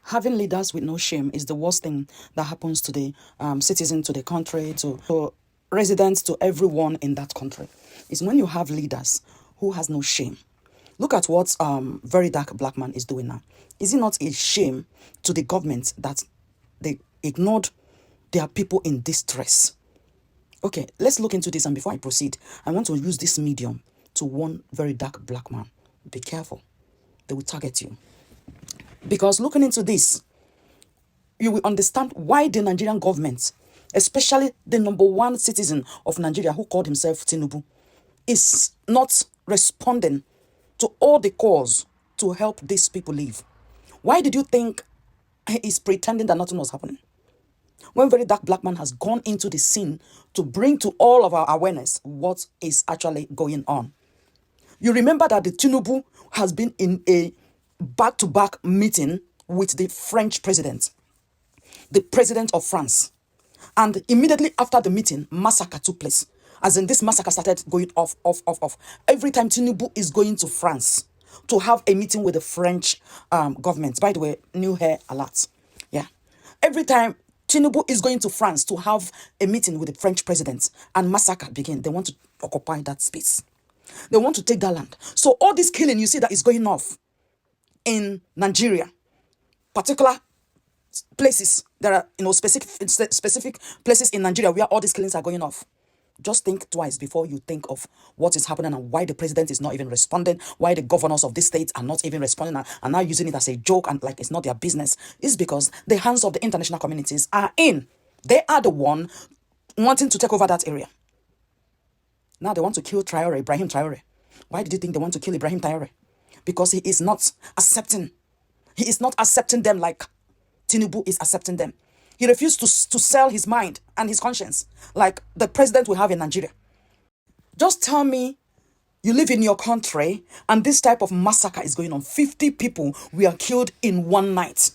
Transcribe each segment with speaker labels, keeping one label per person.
Speaker 1: Having leaders with no shame is the worst thing that happens to the citizen, to the country, to residents, to everyone in that country. It's when you have leaders who has no shame. Look at what Very Dark Black Man is doing now. Is it not a shame to the government that they ignored their people in distress? Okay, let's look into this. And before I proceed, I want to use this medium to warn Very Dark Black Man. Be careful. They will target you. Because looking into this, you will understand why the Nigerian government, especially the number one citizen of Nigeria who called himself Tinubu, is not responding to all the calls to help these people live. Why did you think he is pretending that nothing was happening? When Very Dark Black Man has gone into the scene to bring to all of our awareness what is actually going on. You remember that the Tinubu has been in a back-to-back meeting with the French president, the president of France. And immediately after the meeting, massacre took place. As in, this massacre started going off. Every time Tinubu is going to France to have a meeting with the French government. By the way, new hair alert. Yeah. Every time Tinubu is going to France to have a meeting with the French president and massacre begin, they want to occupy that space. They want to take that land. So all this killing you see that is going off in Nigeria, particular places, there are specific places in Nigeria where all these killings are going off. Just think twice before you think of what is happening and why the president is not even responding, why the governors of these states are not even responding and now using it as a joke and like it's not their business. It's because the hands of the international communities are in. They are the one wanting to take over that area. Now they want to kill Ibrahim Traore. Why did you think they want to kill Ibrahim Traore? Because he is not accepting. He is not accepting them like Tinubu is accepting them. He refused to sell his mind and his conscience like the president we have in Nigeria. Just tell me you live in your country and this type of massacre is going on. 50 people were killed in one night.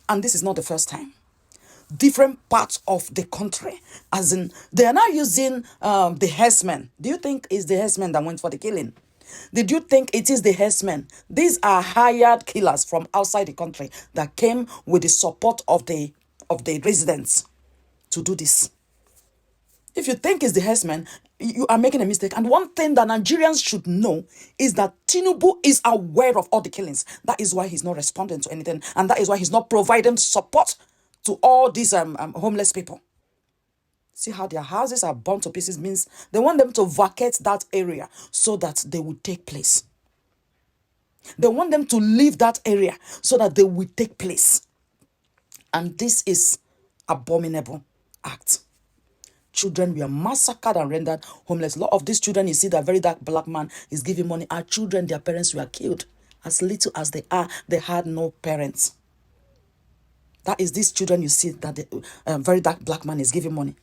Speaker 1: And this is not the first time. Different parts of the country, as in, they are now using the herdsmen. Do you think it's the herdsmen that went for the killing? Did you think it is the herdsmen? These are hired killers from outside the country that came with the support of the residents to do this. If you think it's the herdsmen, you are making a mistake. And one thing that Nigerians should know is that Tinubu is aware of all the killings. That is why he's not responding to anything. And that is why he's not providing support to all these homeless people. See how their houses are burnt to pieces means they want them to vacate that area so that they will take place. They want them to leave that area so that they will take place. And this is abominable act. Children were massacred and rendered homeless. A lot of these children, you see that Very Dark Black Man is giving money. Our children, their parents were killed. As little as they are, they had no parents. That is these children you see that the Very Dark Black Man is giving money.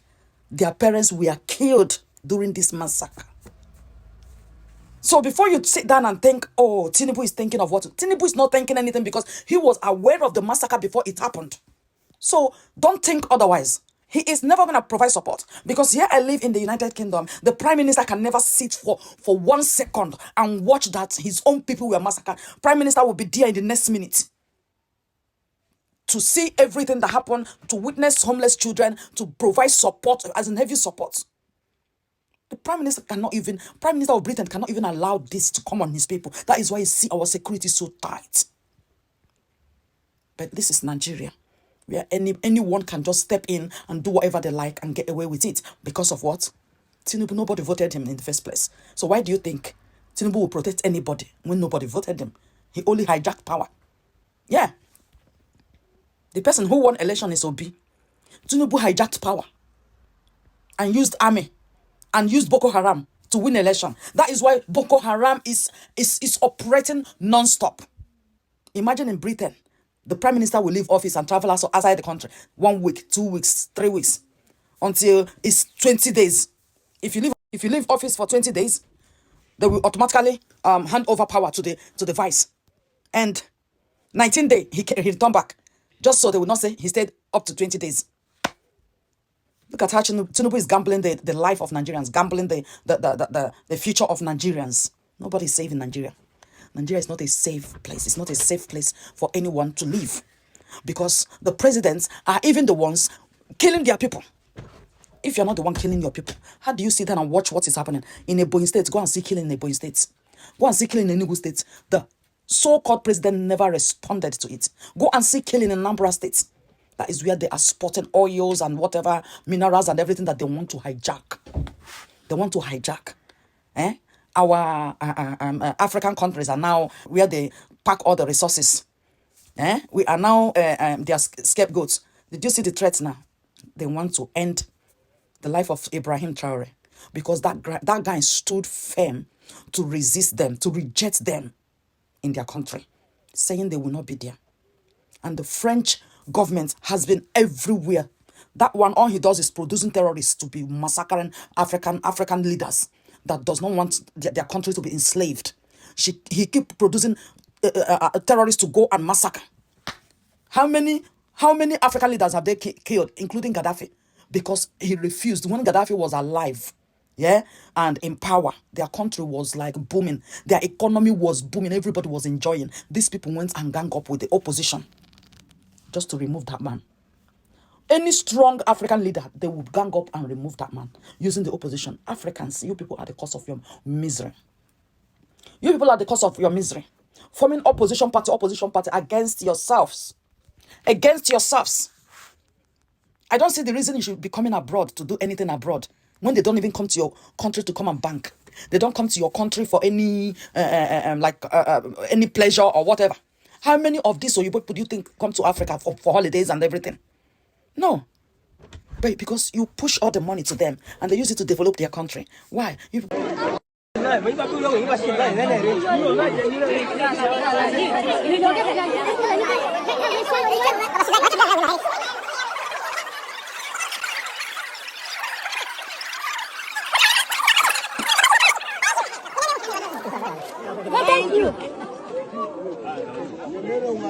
Speaker 1: Their parents were killed during this massacre. So before you sit down and think, oh, Tinubu is thinking of what? Tinubu is not thinking anything because he was aware of the massacre before it happened. So don't think otherwise. He is never going to provide support because here I live in the United Kingdom. The Prime Minister can never sit for 1 second and watch that his own people were massacred. Prime Minister will be there in the next minute to see everything that happened, to witness homeless children, to provide support, as in heavy support. The Prime Minister of Britain cannot even allow this to come on his people. That is why you see our security so tight. But this is Nigeria, where anyone can just step in and do whatever they like and get away with it. Because of what? Tinubu, nobody voted him in the first place. So why do you think Tinubu will protect anybody when nobody voted him? He only hijacked power. Yeah. The person who won election is Obi. Tinubu hijacked power and used army and used Boko Haram to win election. That is why Boko Haram is operating non-stop. Imagine in Britain, the Prime Minister will leave office and travel outside the country 1 week, 2 weeks, 3 weeks, until it's 20 days. If you leave office for 20 days, they will automatically hand over power to the vice. And 19 days, he returned back. Just so they will not say he stayed up to 20 days. Look at how Tinubu is gambling the life of Nigerians, gambling the future of Nigerians. Nobody is saving Nigeria. Nigeria is not a safe place. It's not a safe place for anyone to live, because the presidents are even the ones killing their people. If you're not the one killing your people, how do you sit down and watch what is happening in Ebonyi State? Go and see killing in Ebonyi State. Go and see killing in Enugu State. The so-called president never responded to it. Go and see killing in Anambra State. That is where they are spotting oils and whatever minerals and everything that they want to hijack. They want to hijack. Our African countries are now where they pack all the resources. We are now their scapegoats. Did you see the threats now? They want to end the life of Ibrahim Traore, because that guy stood firm to resist them, to reject them in their country, saying they will not be there. And the French government has been everywhere. That one, all he does is producing terrorists to be massacring African leaders that does not want their country to be enslaved. He keep producing terrorists to go and massacre. How many African leaders have they killed, including Gaddafi? Because he refused. When Gaddafi was alive, and in power, their country was like booming. Their economy was booming. Everybody was enjoying. These people went and gang up with the opposition just to remove that man. Any strong African leader, they would gang up and remove that man using the opposition. Africans, you people are the cause of your misery. You people are the cause of your misery. Forming opposition party against yourselves. Against yourselves. I don't see the reason you should be coming abroad to do anything abroad when they don't even come to your country to come and bank. They don't come to your country for any any pleasure or whatever. How many of these people do you think come to Africa for holidays and everything? No. But because you push all the money to them and they use it to develop their country. Why?
Speaker 2: Thank you.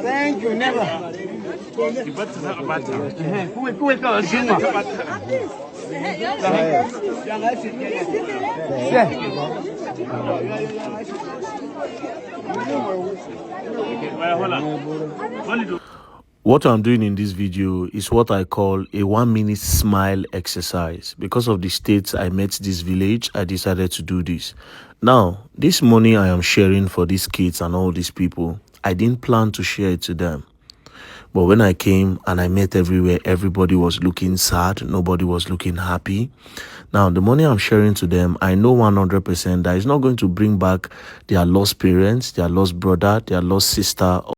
Speaker 2: Thank you, never.
Speaker 3: What I'm doing in this video is what I call a 1-minute smile exercise. Because of the states I met this village, I decided to do this. Now, this money I am sharing for these kids and all these people, I didn't plan to share it to them. But when I came and I met everywhere, everybody was looking sad. Nobody was looking happy. Now, the money I'm sharing to them, I know 100% that it's not going to bring back their lost parents, their lost brother, their lost sister.